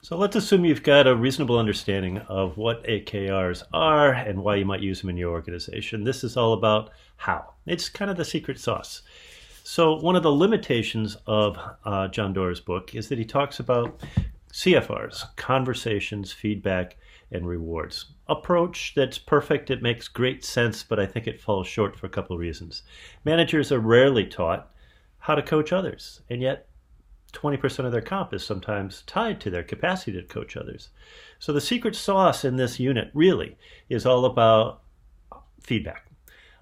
So let's assume you've got a reasonable understanding of what OKRs are and why you might use them in your organization. This is all about how. It's kind of the secret sauce. So one of the limitations of John Doerr's book is that he talks about CFRs, conversations, feedback, and rewards. Approach that's perfect. It makes great sense, but I think it falls short for a couple of reasons. Managers are rarely taught how to coach others, and yet 20% of their comp is sometimes tied to their capacity to coach others. So the secret sauce in this unit really is all about feedback.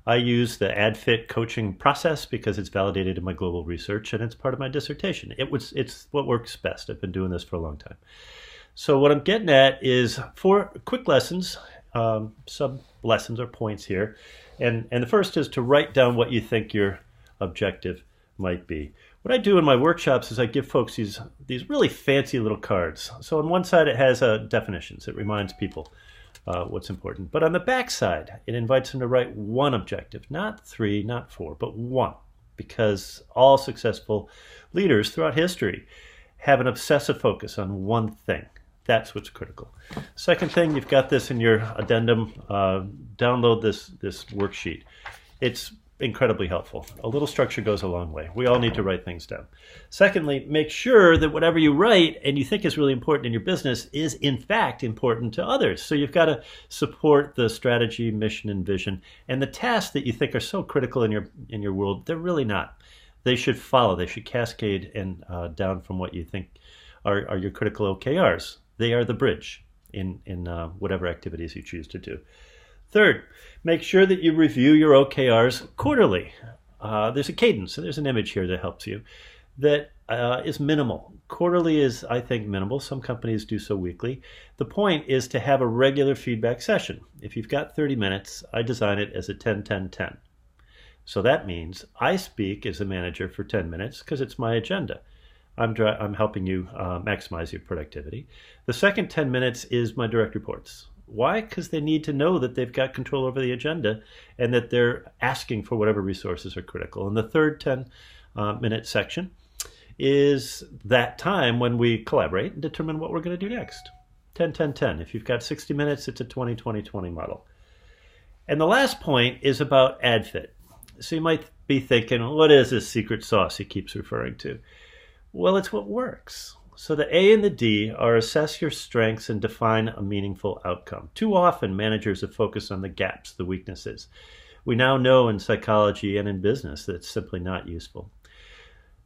I use the AdFit coaching process because it's validated in my global research and it's part of my dissertation. It's what works best. I've been doing this for a long time. So what I'm getting at is 4 quick lessons, sub-lessons or points here. And the first is to write down what you think your objective might be. What I do in my workshops is I give folks these really fancy little cards. So on one side it has definitions. It reminds people what's important. But on the back side, it invites them to write one objective, not 3, not 4, but 1. Because all successful leaders throughout history have an obsessive focus on one thing. That's what's critical. Second thing, you've got this in your addendum. Download this worksheet. It's incredibly helpful. A little structure goes a long way. We all need to write things down. Secondly, make sure that whatever you write and you think is really important in your business is in fact important to others. So you've got to support the strategy, mission, and vision. And the tasks that you think are so critical in your world, they're really not. They should follow. They should cascade and down from what you think are your critical OKRs. They are the bridge in whatever activities you choose to do. Third, make sure that you review your OKRs quarterly. There's a cadence, and there's an image here that helps you, that is minimal. Quarterly is, I think, minimal. Some companies do so weekly. The point is to have a regular feedback session. If you've got 30 minutes, I design it as a 10-10-10. So that means I speak as a manager for 10 minutes because it's my agenda. I'm helping you maximize your productivity. The second 10 minutes is my direct reports. Why? Because they need to know that they've got control over the agenda and that they're asking for whatever resources are critical. And the third 10-minute section is that time when we collaborate and determine what we're going to do next. 10-10-10. If you've got 60 minutes, it's a 20-20-20 model. And the last point is about AdFit. So you might be thinking, what is this secret sauce he keeps referring to? Well, it's what works. So the A and the D are assess your strengths and define a meaningful outcome. Too often, managers have focused on the gaps, the weaknesses. We now know in psychology and in business that it's simply not useful.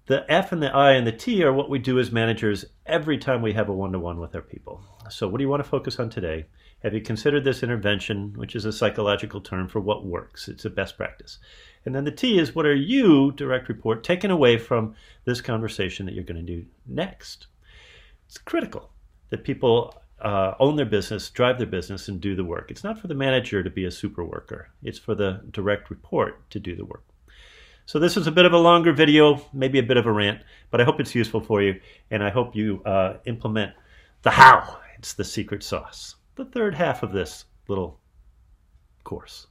The F and the I and the T are what we do as managers every time we have a one-to-one with our people. So what do you want to focus on today? Have you considered this intervention, which is a psychological term for what works? It's a best practice. And then the T is what are you, direct report, taking away from this conversation that you're going to do next? It's critical that people own their business, drive their business, and do the work. It's not for the manager to be a super worker. It's for the direct report to do the work. So this is a bit of a longer video, maybe a bit of a rant, but I hope it's useful for you, and I hope you implement the how. It's the secret sauce, the third half of this little course.